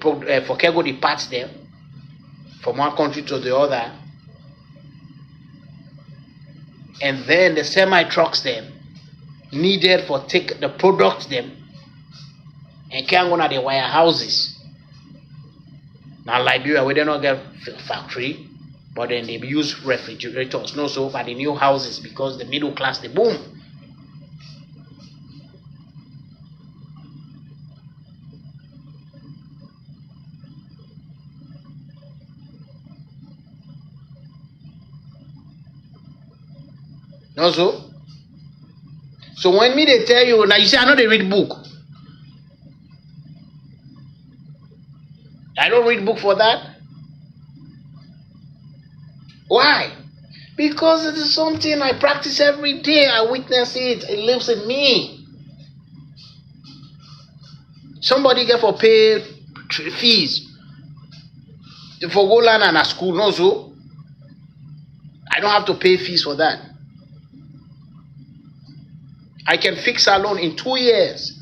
For cargo the parts there from one country to the other. And then the semi trucks them needed for take the products them and can't go to the warehouses. Now Liberia, we do not get factory, but then they use refrigerators, no so for the new houses because the middle class they boom. No so. So when me they tell you now, you say I know they read book. I don't read book for that. Why? Because it is something I practice every day. I witness it. It lives in me. Somebody get for pay fees for go learn in a school. No so. I don't have to pay fees for that. I can fix salon in 2 years.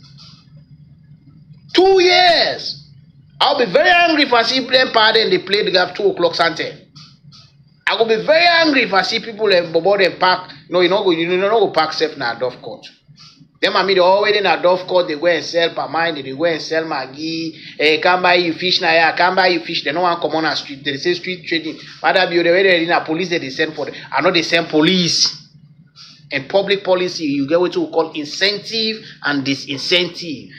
2 years. I'll be very angry if I see playing party and they play the gap 2 o'clock something. I will be very angry if I see people in Bobo and park. No, you don't go park safe na Dove Court. Them I mean they already in a Dove Court, they go and sell per mind, they go and sell Maggi, can't buy you fish na ya, can't buy you fish, they no one come on a street, they say street trading. Mada be already in a police that they send for them. I know they send police. And public policy, you get what we call incentive and disincentive.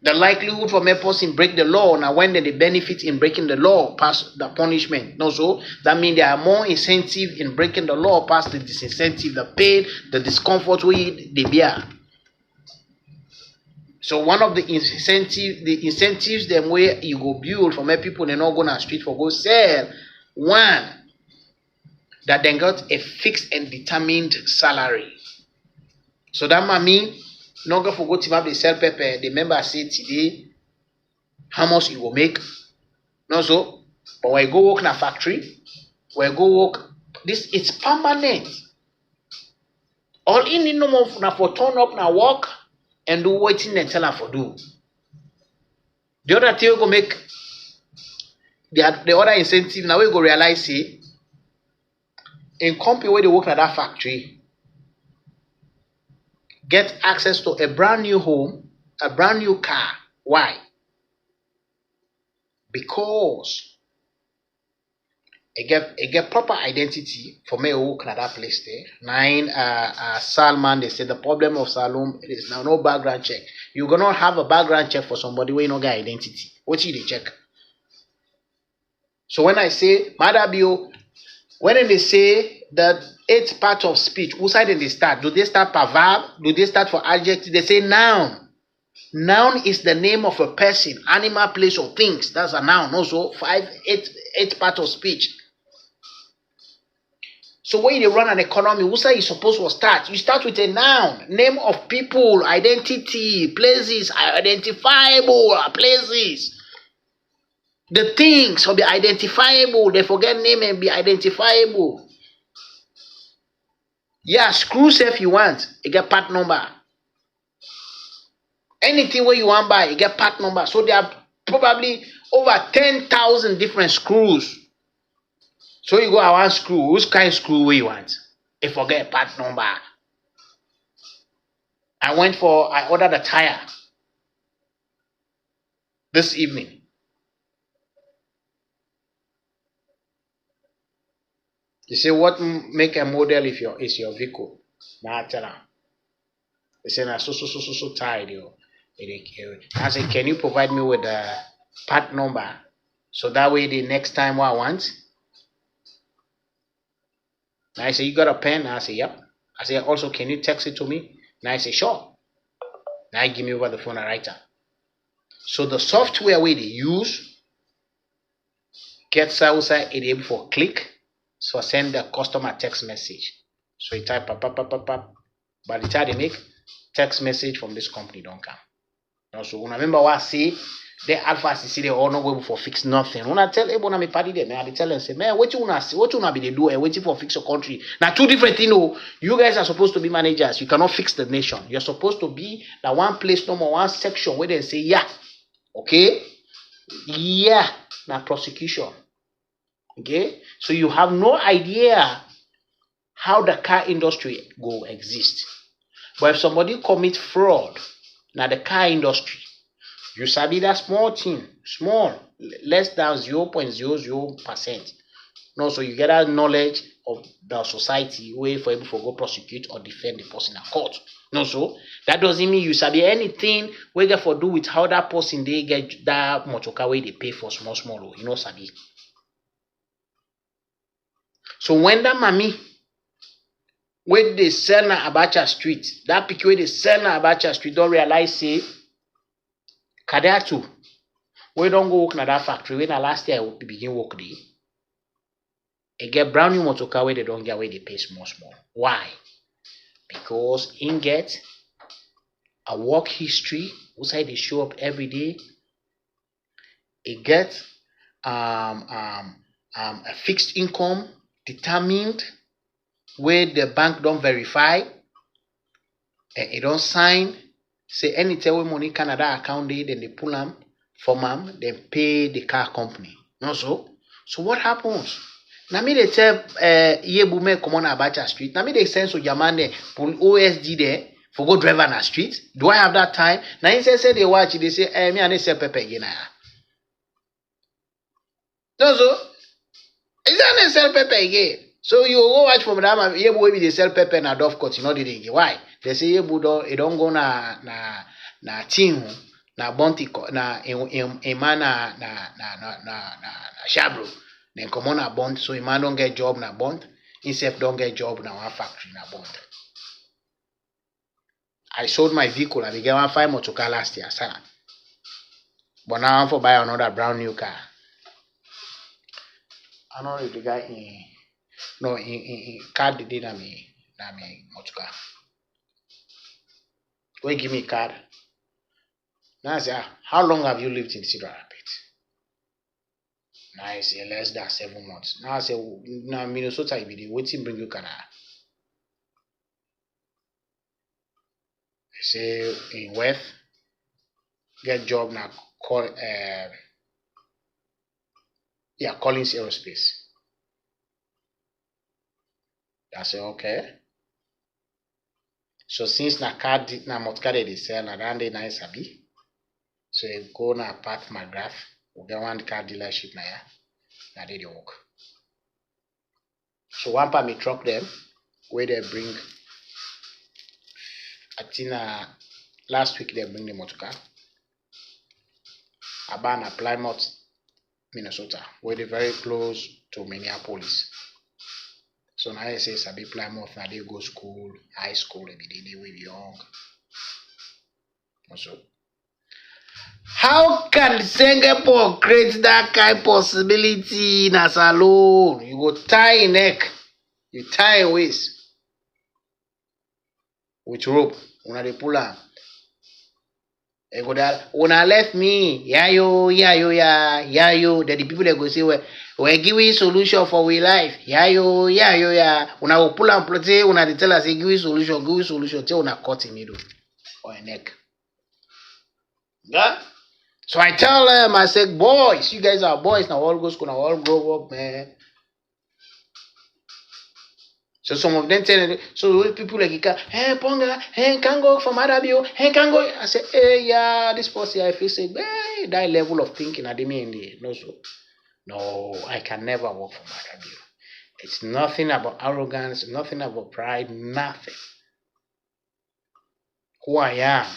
The likelihood for a person break the law, now when they benefit in breaking the law past the punishment. No, so that means there are more incentive in breaking the law past the disincentive, the pain, the discomfort they bear. So one of the incentives them where you go build for my people, they're not going to street for go sell. One, that then got a fixed and determined salary. So that might mean not go for go to the sell pepper. The member say today how much you will make. No so, but when you go work in a factory, when you go work, this it's permanent. All in need no more na for turn up na work and do waiting and tell her for do. The other thing you go make the other incentive now we go realize say in company where they work at that factory, get access to a brand new home, a brand new car. Why? Because it get proper identity for me who work at that place there. Salman, they say the problem of Salom is now no background check. You're gonna have a background check for somebody where you don't get identity. What should they check? So when I say Mada Bio, when they say that 8 part of speech, who side they start? Do they start per verb? Do they start for adjective? They say noun. Noun is the name of a person, animal, place, or things. That's a noun. Also, 8 part of speech. So when you run an economy, who say you supposed to start? You start with a noun, name of people, identity, places, identifiable places. The things will be identifiable. They forget name and be identifiable. Yeah, screw if you want, you get part number. Anything where you want buy, you get part number. So there are probably over 10,000 different screws. So you go, I want screw. Which kind of screw where you want? You forget part number. I ordered a tire this evening. You say, what make a model if is your vehicle? Nah, tell them. They say, nah, so tired. I say, can you provide me with the part number? So that way the next time what I want. Now I say, you got a pen? I say, yep. I say, also, can you text it to me? Now I say, sure. Now I give me over the phone a writer. So the software where they use gets outside it able for click. So I send the customer text message. So you type pap. By the time they make text message from this company don't come. Now, so remember what I say, the alpha see they all not going for fix nothing. When I tell everyone me party them, I tell them say, man, what you wanna see, what you wanna be they do waiting for fix your country. Now two different things. You guys are supposed to be managers. You cannot fix the nation. You're supposed to be the one place number one section where they say, yeah. Okay? Yeah. Now prosecution. Okay? So you have no idea how the car industry go exist. But if somebody commit fraud, now the car industry, you sabi that small thing, small, less than 0.00%. No, so you get that knowledge of the society way for able to go prosecute or defend the person in court. No, so that doesn't mean you sabi anything we get for do with how that person they get that motoka way they pay for small, you know sabi. So when that mommy when they sell na Abacha Street, that pick where they sell na Abacha Street don't realize say Kadatu, we don't go work na that factory. When the last year we begin work there, they get brand new motoka where they don't get where they pay small. Why? Because in get a work history, outside they show up every day. It get a fixed income determined where the bank don't verify and it don't sign. Say anytime when money Canada account they, then they pull them, form them, then pay the car company. No so? So what happens? Now me they tell Yebume come on Abacha Street. Now me they send so Jamane pull OSD there for go drive on a street. Do I have that time? Now he say they watch it, they say, me and they sell pepper again. No so? Is that they sell pepper again? So you go watch from that Yebu maybe they sell pepper and a dove cut, you know the thing. Why? They say Yebu don't go na team na bounty na man na shabro. Then come on a bond, so a man don't get job na bond, himself don't get job na one factory na bond. I sold my vehicle, I began 1.5 motoka last year, sir. But now I'm for buy another brand new car. I know the guy in card the day na me motoka. Go give me card. Now I say, how long have you lived in Cedar Rapids? Now I say less than 7 months. Now I say, now Minnesota you be the waiting bring you Canada. I say in West, get job now call Collins Aerospace. I say okay. So since na card na motka they sell na dan dey nice sabi. So you go na Pat McGrath, we get one car dealership na ya. Na they work. So one part me truck them where they bring. I think last week they bring the motoka. About na Plymouth, Minnesota, where they very close to Minneapolis. So now I say sabi Plymouth, now they go school, high school every day, they will be young. Also, how can Singapore create that kind of possibility in a salon? You go tie neck. You tie a waist with rope. Una dey pull am. E go that una left me. Yeah yo. Then the people that go say we give you solution for we life. Yeah yo. Una go pull am play. Una dey tell us say give you solution. Till una cut in middle or a neck. Yeah. So I tell them, I said, boys, you guys are boys now. All go school now. All grow up, man. So some of them tell, so people like, hey, Ponga, hey, can go for Mada, hey, can go. I say, hey, yeah, this person, I feel say, hey, that level of thinking, I didn't mean no, so. No, I can never work for Mada. It's nothing about arrogance, nothing about pride, nothing. Who I am